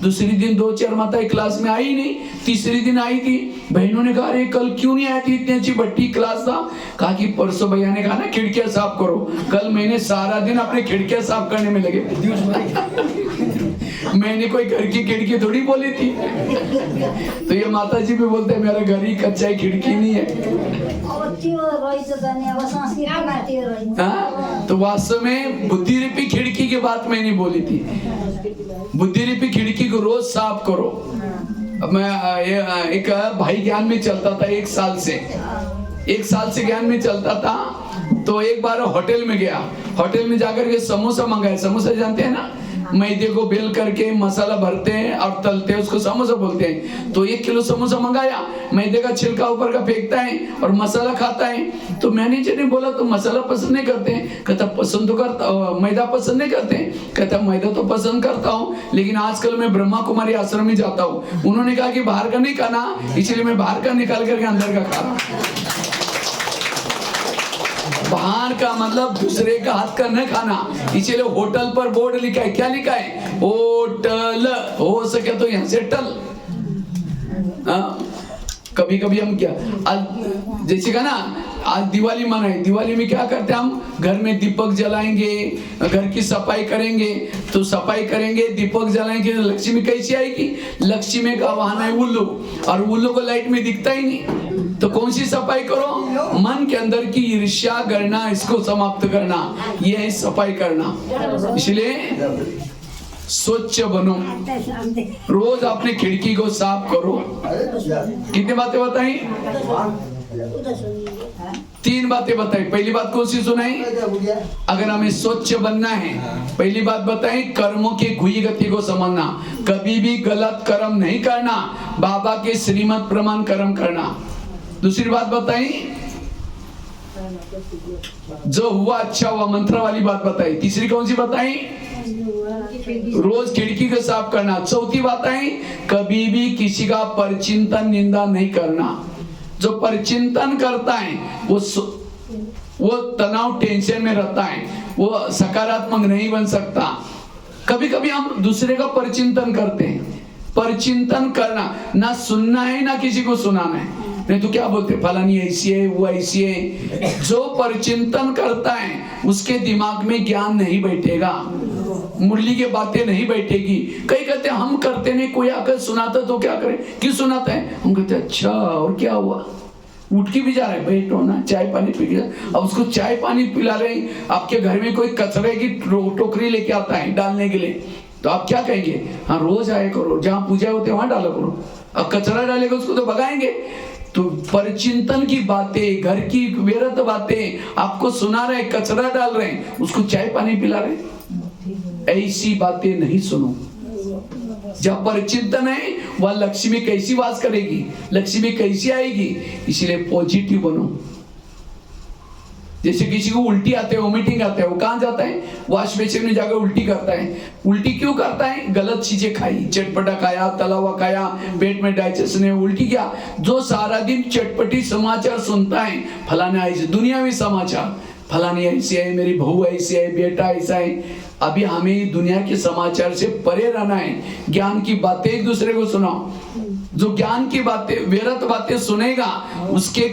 दूसरी दिन 2-4 माताएं क्लास में आई नहीं, तीसरी दिन आई थी। बहनों ने कहा अरे कल क्यों नहीं आई थी, इतनी अच्छी बट्टी क्लास था। कहा कि परसों भैया ने कहा ना खिड़कियां साफ करो, कल मैंने सारा दिन अपने खिड़कियां साफ करने में लगे। मैंने कोई घर की खिड़की थोड़ी बोली थी। तो ये माता जी भी बोलते हैं मेरा घर ही कच्चा है, खिड़की नहीं है। तो वास्तव में बुद्धि रूपी खिड़की की बात मैंने बोली थी। बुद्धि रूपी खिड़की को रोज साफ करो। अब मैं एक भाई ज्ञान में चलता था 1 साल से, 1 साल से ज्ञान में चलता था। तो एक बार होटल में गया, होटल में जाकर के समोसा मंगाया। समोसा जानते हैं ना, मैदे को बेल करके मसाला भरते हैं और तलते हैं, उसको समोसा बोलते हैं। तो 1 किलो समोसा मंगाया, मैदे का छिलका ऊपर का फेंकता है और मसाला खाता है। तो मैनेजर ने बोला तो मसाला पसंद नहीं करते हैं? कहता पसंद तो करता, मैदा पसंद नहीं करते? कहता मैदा तो पसंद करता हूँ, लेकिन आजकल मैं ब्रह्मा कुमारी आश्रम में जाता हूँ। उन्होंने कहा कि बाहर का नहीं खाना, इसलिए मैं बाहर का निकाल करके अंदर का खा रहा हूँ। बाहर का मतलब दूसरे का हाथ का न खाना। इसीलिए होटल पर बोर्ड लिखा है, क्या लिखा है? होटल, हो सके तो यहाँ से टल। कभी कभी हम क्या, जैसे का ना आज दिवाली मनाए, दिवाली में क्या करते हैं हम, घर में दीपक जलाएंगे, घर की सफाई करेंगे। तो सफाई करेंगे, दीपक जलाएंगे तो लक्ष्मी कैसी आएगी? लक्ष्मी का वाहन है उल्लू, और उल्लू को लाइट में दिखता ही नहीं। तो कौन सी सफाई करो? मन के अंदर की ईर्ष्या करना, इसको समाप्त करना, ये है सफाई करना। इसलिए स्वच्छ बनो, रोज अपने खिड़की को साफ करो। कितनी बातें बताई? 3 बातें बताई। पहली बात कौन सी सुनाई? अगर हमें स्वच्छ बनना है, पहली बात बताई कर्मों की घुई गति को समझना, कभी भी गलत कर्म नहीं करना, बाबा के श्रीमत प्रमाण कर्म करना। दूसरी बात बताई जो हुआ अच्छा हुआ, मंत्र वाली बात बताई। तीसरी कौन सी बताई? रोज खिड़की को साफ करना। चौथी बात है कभी भी किसी का परचिंतन निंदा नहीं करना। जो परचिंतन करता है वो तनाव टेंशन में रहता है, वो सकारात्मक नहीं बन सकता। कभी कभी हम दूसरे का परचिंतन करते हैं। परचिंतन करना, ना सुनना है ना किसी को सुनाना है। नहीं तो क्या बोलते, फलानी ऐसी है, वो ऐसी है। जो परचिंतन करता है उसके दिमाग में ज्ञान नहीं बैठेगा, मुरली की बातें नहीं बैठेगी। कई कहते हम करते नहीं, कोई आकर सुनाता तो क्या करें, क्यों सुनाता है? हम कहते अच्छा और क्या हुआ, उठ के भी जा रहे, बैठो ना, चाय पानी पी के। अब उसको चाय पानी पिला रहे, आपके घर में कोई कचरे की टोकरी लेके आता है डालने के लिए, तो आप क्या कहेंगे? हाँ रोज आए करो, जहाँ पूजा होते वहां डाला करो। अब कचरा डालेगा उसको तो भगाएंगे। तो परचिंतन की बातें, घर की व्यर्थ बातें आपको सुना रहे, कचरा डाल रहे हैं, उसको चाय पानी पिला रहे। ऐसी बातें नहीं सुनो। जब परचिंतन है वह लक्ष्मी कैसी वास करेगी, लक्ष्मी कैसी आएगी, इसलिए पॉजिटिव बनो। जैसे किसी को उल्टी आते है, वोमिटिंग आते है, वो कहां जाता है? वॉश बेसिन में जाकर उल्टी करता है। उल्टी क्यों करता है? गलत चीजें खाई, चटपटा खाया, तला हुआ खाया, पेट में डाइजेशन है, उल्टी क्या? जो सारा दिन चटपटी समाचार सुनता है, फलाना ऐसे दुनियावी समाचार, फलानी ऐसी है, मेरी बहू ऐसी है, बेटा ऐसा है। अभी हमें दुनिया के समाचार से परे रहना है। ज्ञान की बातें एक दूसरे को सुनाओ। जो ज्ञान की बातें, व्यर्थ बातें सुनेगा, उसके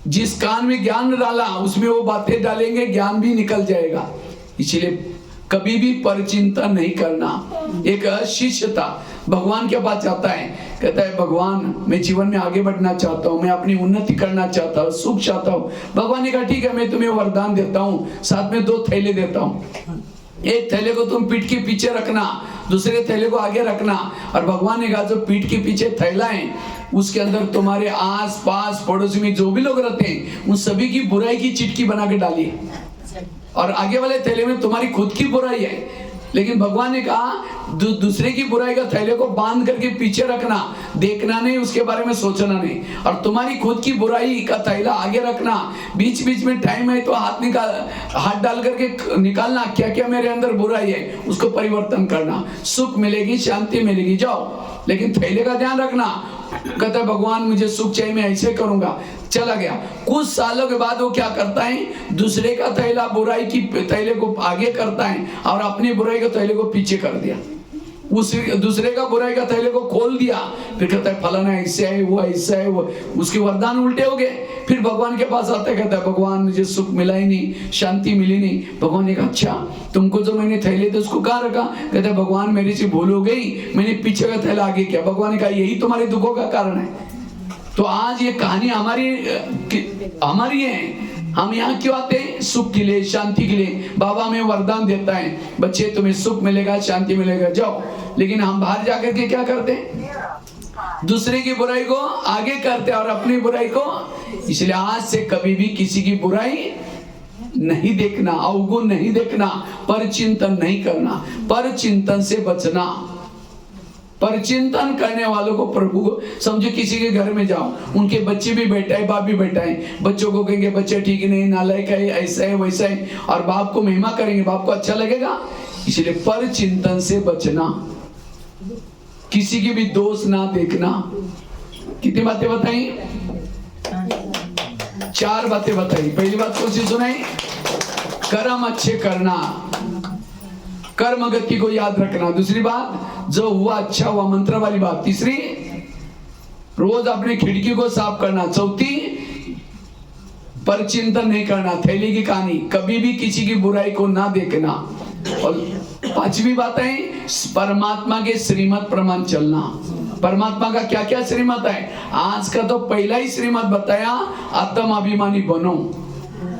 जिस कान में ज्ञान डाला उसमें वो बातें डालेंगे, ज्ञान भी निकल जाएगा। इसलिए कभी भी परचिंतन नहीं करना। एक शिष्य था, भगवान के पास जाता है, कहता है भगवान मैं जीवन में आगे बढ़ना चाहता हूँ, मैं अपनी उन्नति करना चाहता हूँ, सुख चाहता हूँ। भगवान ने कहा ठीक है, मैं तुम्हें वरदान देता हूँ, साथ में 2 थैले देता हूँ। एक थैले को तुम पीठ के पीछे रखना, दूसरे थैले को आगे रखना। और भगवान ने कहा जो पीठ के पीछे थैला है उसके अंदर तुम्हारे आस पास पड़ोसी में जो भी लोग रहते हैं उन सभी की बुराई की चिटकी बना के डालिए, और आगे वाले थैले में तुम्हारी खुद की बुराई है। लेकिन भगवान ने कहा दूसरे की बुराई का थैले को बांध करके पीछे रखना, देखना नहीं, उसके बारे में सोचना नहीं, और तुम्हारी खुद की बुराई का थैला आगे रखना। बीच बीच में टाइम है तो हाथ डाल करके निकालना, क्या क्या मेरे अंदर बुराई है उसको परिवर्तन करना, सुख मिलेगी, शांति मिलेगी, जाओ। लेकिन थैले का ध्यान रखना। कहता है भगवान मुझे सुख चाहिए, मैं ऐसे करूंगा। चला गया। कुछ सालों के बाद वो क्या करता है, दूसरे का थैला, बुराई की थैले को आगे करता है और अपनी बुराई के थैले को पीछे कर दिया। उस दूसरे का बुराई का थैले को खोल दिया। फिर कहता है फलाना ऐसे है, वो ऐसा है, वो उसके वरदान उल्टे हो गए। फिर भगवान के पास आता है, कहता है भगवान मुझे सुख मिला ही नहीं, शांति मिली नहीं। भगवान ने कहा अच्छा तुमको जो मैंने थैले थे उसको कहाँ रखा? कहता है भगवान मेरे से भूल हो गई, मैंने पीछे का थैला आगे किया। भगवान ने कहा यही तुम्हारे दुखों का कारण है। तो आज ये कहानी हमारी है। हम यहाँ क्यों आते हैं? सुख के लिए, शांति के लिए। बाबा हमें वरदान देता है, बच्चे तुम्हें सुख मिलेगा, शांति मिलेगा, जाओ। लेकिन हम बाहर जाकर के क्या करते हैं? दूसरे की बुराई को आगे करते हैं और अपनी बुराई को। इसलिए आज से कभी भी किसी की बुराई नहीं देखना, अवगुण नहीं देखना, परचिंतन नहीं करना, परचिंतन से बचना। परचिंतन करने वालों को प्रभु को समझो, किसी के घर में जाओ, उनके बच्चे भी बैठा है, बाप भी बैठा है, बच्चों को कहेंगे बच्चे ठीक नहीं, नालायक है, ऐसा है वैसा है, और बाप को महिमा करेंगे, बाप को अच्छा लगेगा। इसलिए परचिंतन से बचना, किसी की भी दोष ना देखना। कितनी बातें बताई? 4 बातें बताई। पहली बात कौन सी सुनाई? कर्म अच्छे करना, कर्म गति को याद रखना। दूसरी बात जो हुआ अच्छा हुआ, मंत्र वाली बात। तीसरी रोज अपने खिड़की को साफ करना। चौथी परचिंतन नहीं करना, थैली की कहानी, कभी भी किसी की बुराई को ना देखना। और 5वीं बात है परमात्मा के श्रीमत प्रमाण चलना। परमात्मा का क्या क्या श्रीमत है? आज का तो पहला ही श्रीमत बताया, आत्म अभिमानी बनो।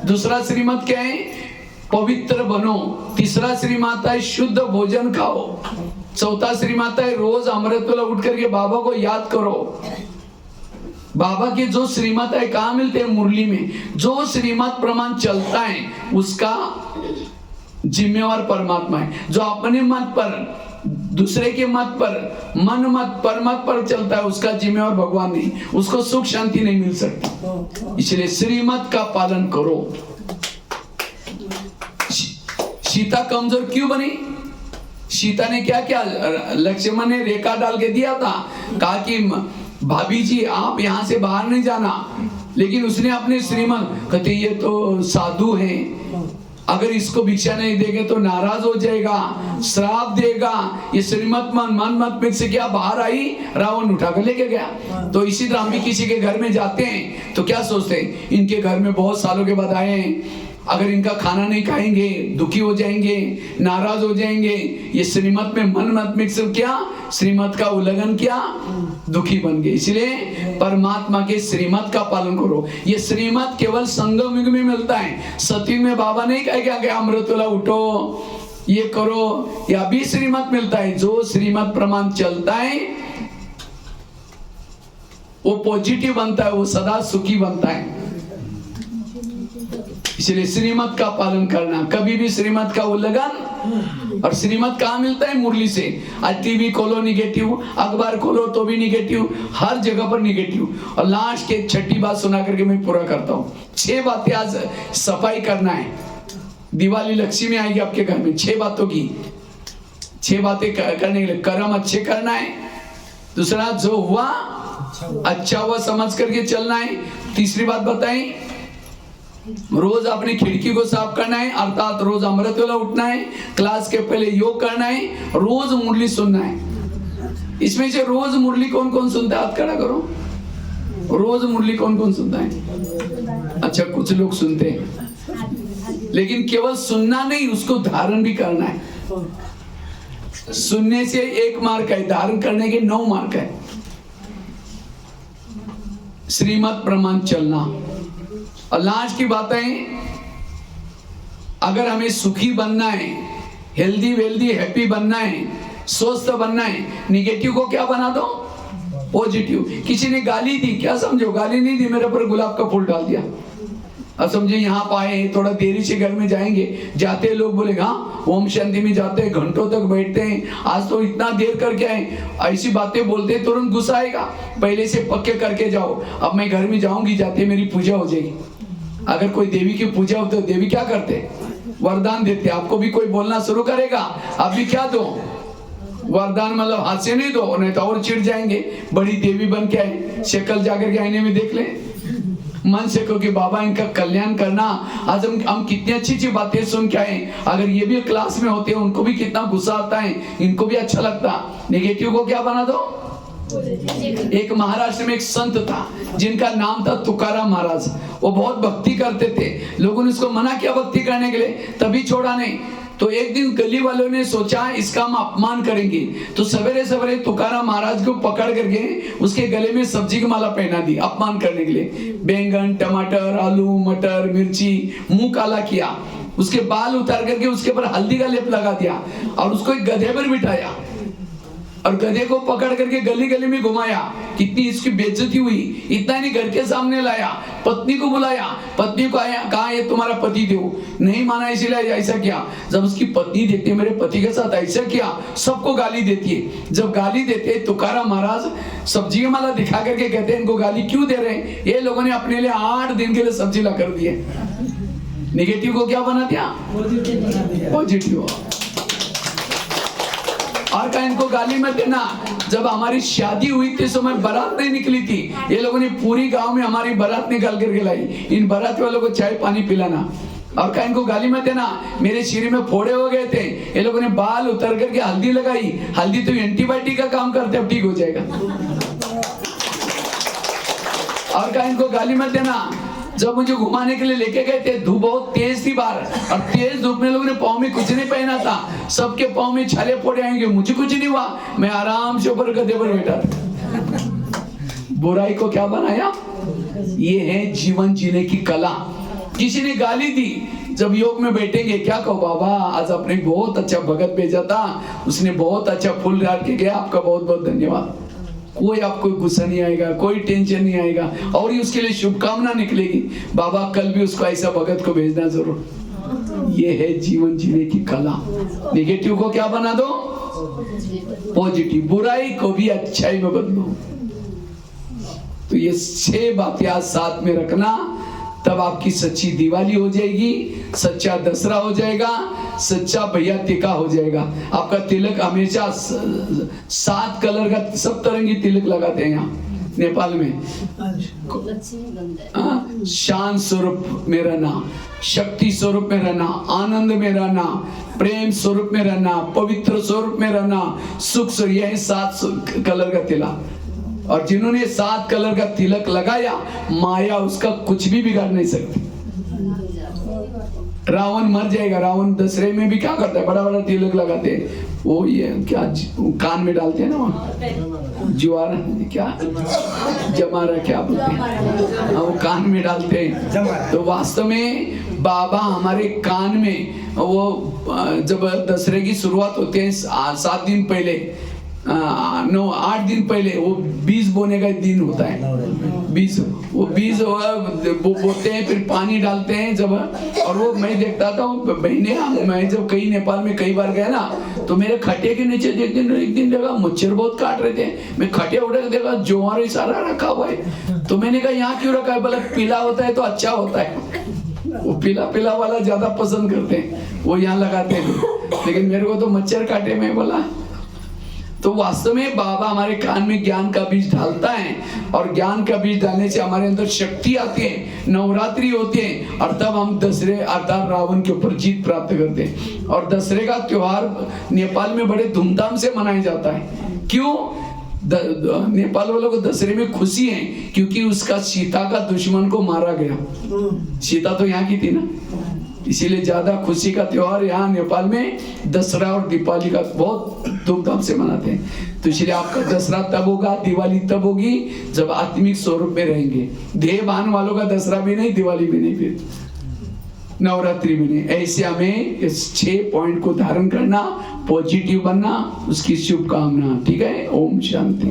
दूसरा श्रीमत क्या है? पवित्र बनो। तीसरा श्रीमत है शुद्ध भोजन खाओ। चौथा श्रीमत है रोज अमृत वेला उठ करके बाबा को याद करो। बाबा के जो श्रीमत है कहाँ मिलते हैं? मुरली में। जो श्रीमत प्रमाण चलता है उसका जिम्मेवार परमात्मा है। जो अपने मत पर, दूसरे के मत पर, मन मत पर मत पर चलता है उसका जिम्मेवार भगवान नहीं, उसको सुख शांति नहीं मिल सकती। इसलिए श्रीमत का पालन करो। सीता कमजोर क्यों बनी? सीता ने क्या किया? लक्ष्मण ने रेखा डाल के दिया था, कहा कि भाभी जी आप यहाँ से बाहर नहीं जाना, लेकिन उसने अपने श्रीमत, कहते ये तो साधु हैं, अगर इसको भिक्षा नहीं देंगे तो नाराज हो जाएगा, श्राप देगा। ये श्रीमत मन मत से क्या बाहर आई, रावण उठा कर लेके गया। तो इसी तरह हम भी किसी के घर में जाते हैं तो क्या सोचते हैं, इनके घर में बहुत सालों के बाद आए हैं, अगर इनका खाना नहीं खाएंगे दुखी हो जाएंगे, नाराज हो जाएंगे। ये श्रीमत में मन मत मिक्स क्या, श्रीमत का उल्लंघन किया, दुखी बन गए। इसलिए परमात्मा के श्रीमत का पालन करो। ये श्रीमत केवल संगम युग में मिलता है। सतयुग में बाबा नहीं कहेगा कि अमृतुला उठो ये करो, या भी श्रीमत मिलता है। जो श्रीमत प्रमाण चलता है वो पॉजिटिव बनता है, वो सदा सुखी बनता है। इसलिए श्रीमत का पालन करना, कभी भी श्रीमत का उल्लंघन। और श्रीमत कहाँ मिलता है, मुरली से। आज टीवी खोलो निगेटिव, अखबार खोलो तो भी निगेटिव, हर जगह पर निगेटिव। और लास्ट के 6ठी बात सुना करके मैं पूरा करता हूँ। 6 बातें आज सफाई करना है। दिवाली लक्ष्मी आएगी आपके घर में, 6 बातों की 6 बातें करने के लिए कर्म अच्छे करना है। दूसरा जो हुआ अच्छा हुआ समझ करके चलना है। तीसरी बात बताई, रोज अपनी खिड़की को साफ करना है, अर्थात रोज अमृत वेला उठना है, क्लास के पहले योग करना है, रोज मुरली सुनना है। इसमें से रोज मुरली कौन कौन सुनता है, हाथ खड़ा करो। रोज मुरली कौन कौन सुनता है? अच्छा, कुछ लोग सुनते हैं, लेकिन केवल सुनना नहीं, उसको धारण भी करना है। सुनने से 1 मार्क है, धारण करने के 9 मार्क है। श्रीमत प्रमाण चलना। और लास्ट की बात है, अगर हमें सुखी बनना है, हेल्दी वेल्दी हैप्पी बनना है, स्वस्थ बनना है, निगेटिव को क्या बना दो, पॉजिटिव। किसी ने गाली दी, क्या समझो, गाली नहीं दी, मेरे पर गुलाब का फूल डाल दिया। अब समझे यहाँ पाए, थोड़ा देरी से घर में जाएंगे, जाते लोग बोलेगा हाँ ओम शांति में जाते हैं, घंटों तक बैठते हैं, आज तो इतना देर करके आए, ऐसी बातें बोलते हैं, तुरंत गुस्सा आएगा। पहले से पक्के करके जाओ, अब मैं घर में जाऊंगी, जाते मेरी पूजा हो जाएगी। अगर कोई देवी की पूजा हो तो देवी क्या करते, वरदान देते। आपको भी कोई बोलना शुरू करेगा, आप भी क्या दो, वरदान। मतलब हाथ से नहीं दो, नहीं तो और चिढ़ जाएंगे। बड़ी देवी बन के आए, शक्ल जाकर के आईने में देख ले, मन से कहो कि बाबा इनका कल्याण करना। आज हम कितनी अच्छी अच्छी बातें सुन के आए, अगर ये भी क्लास में होते हैं, उनको भी कितना गुस्सा आता है, इनको भी अच्छा लगता। नेगेटिव को क्या बना दो। एक महाराष्ट्र में एक संत था जिनका नाम था तुकाराम महाराज। वो बहुत भक्ति करते थे, लोगों ने उसको मना किया भक्ति करने के लिए, तभी छोड़ा नहीं। तो एक दिन गली वालों ने सोचा इसका हम अपमान करेंगे, तो सवेरे सवेरे तुकाराम महाराज को पकड़ करके उसके गले में सब्जी की माला पहना दी, अपमान करने के लिए। बैंगन, टमाटर, आलू, मटर, मिर्ची, मुंह काला किया, उसके बाल उतार करके उसके ऊपर हल्दी का लेप लगा दिया, और उसको एक गधे पर बिठाया, और गधे को पकड़ करके गली गली में घुमाया। कितनी इसकी बेइज्जती हुई। इतना नहीं, घर के सामने लाया, पत्नी को बुलाया, पत्नी को आया, कहा ये तुम्हारा पति देव, नहीं माना इसलिए ऐसा किया। जब उसकी पत्नी देखती है मेरे पति के साथ ऐसा किया, सबको गाली देती है। जब गाली देते हैं, तुकाराम महाराज सब्जी की माला दिखा करके कहते हैं इनको गाली क्यों दे रहे हैं, ये लोगों ने अपने लिए 8 दिन के लिए सब्जी ला कर दी है। निगेटिव को क्या बना दिया, पॉजिटिव। और कहा इनको गाली मत देना। जब हमारी शादी हुई थी, समय बारात नहीं निकली थी, ये लोगों ने पूरी गांव में हमारी बारात निकाल करके लाई। इन बारात वालों को चाय पानी पिलाना। और कहा इनको गाली मत देना, मेरे शरीर में फोड़े हो गए थे, ये लोगों ने बाल उतर करके हल्दी लगाई। हल्दी तो एंटीबायोटिक का काम करते, अब ठीक हो जाएगा। और कहा इनको गाली मत देना। जब मुझे घुमाने के लिए लेके गए थे, धूप बहुत तेज थी बाहर, और तेज धूप में लोगों ने पाँव में कुछ नहीं पहना था, सबके पाँव में छाले फोड़े आएंगे, मुझे कुछ नहीं हुआ, मैं आराम से ऊपर गधे पर बैठा था। बुराई को क्या बनाया, ये है जीवन जीने की कला। किसी ने गाली दी, जब योग में बैठेंगे क्या कहो, बाबा आज आपने बहुत अच्छा भगत भेजा था, उसने बहुत अच्छा फूल डाल के गया, आपका बहुत बहुत धन्यवाद। कोई आपको गुस्सा नहीं आएगा, कोई टेंशन नहीं आएगा, और ही उसके लिए शुभकामना निकलेगी, बाबा कल भी उसको ऐसा भगत को भेजना जरूर। ये है जीवन जीने की कला। नेगेटिव को क्या बना दो, पॉजिटिव। बुराई को भी अच्छाई में बदलो। तो ये 6 बातें आज साथ में रखना, तब आपकी सच्ची दिवाली हो जाएगी, सच्चा दसरा हो जाएगा, सच्चा भैया टीका हो जाएगा। आपका तिलक हमेशा 7 कलर का सब तरंगी तिलक लगाते हैं यहाँ, नेपाल में? शान स्वरूप में रहना, शक्ति स्वरूप में रहना, आनंद में रहना, प्रेम स्वरूप में रहना, पवित्र स्वरूप में रहना, सुख स्वरूप, यह 7 कलर का तिलक। और जिन्होंने 7 कलर का तिलक लगाया, माया उसका कुछ भी बिगाड़ नहीं सकती। रावण मर जाएगा। रावण दशहरे में भी क्या करता है, बड़ा बड़ा तिलक लगाते हैं, वो ये क्या कान में डालते हैं ना, वहाँ ज्वार क्या जमारा क्या बोलते हैं, वो कान में डालते हैं। तो वास्तव में बाबा हमारे कान में, वो जब दशहरे की शुरुआत होती है 7 दिन पहले, 8 दिन पहले, वो बीज बोने का दिन होता है। बीज, वो बीज बोते हैं, फिर पानी डालते हैं जब। और वो मैं देखता था, बहने, मैं जब कहीं नेपाल में कई बार गया ना, तो मेरे खटिया के नीचे एक दिन देखा मच्छर बहुत काट रहे थे। मैं खटिया उठा के देखा ज्वार सारा रखा हुआ है। तो मैंने कहा यहाँ क्यों रखा है? बोला पीला होता है तो अच्छा होता है, वो पीला पीला वाला ज्यादा पसंद करते हैं, वो यहाँ लगाते हैं। लेकिन मेरे को तो मच्छर काटे। मैं बोला, तो वास्तव में बाबा हमारे कान में ज्ञान का बीज डालता है, और ज्ञान का बीज डालने से हमारे अंदर शक्ति आती है, नवरात्रि होती है, और तब हम दशहरे अर्थात रावण के ऊपर जीत प्राप्त करते हैं। और दशहरे का त्योहार नेपाल में बड़े धूमधाम से मनाया जाता है। क्यों? नेपाल वालों को दशहरे में खुशी है, क्योंकि उसका सीता का दुश्मन को मारा गया। सीता तो यहाँ की थी ना, इसीलिए ज्यादा खुशी का त्योहार यहाँ नेपाल में दशहरा और दीपावली का बहुत धूमधाम से मनाते हैं। तो इसलिए आपका दशहरा तब होगा, दिवाली तब होगी जब आत्मिक स्वरूप में रहेंगे। देहभान वालों का दशहरा भी नहीं, दिवाली भी नहीं, फिर नवरात्रि भी नहीं। ऐसे हमें इस 6 पॉइंट को धारण करना, पॉजिटिव बनना, उसकी शुभकामना। ठीक है, ओम शांति।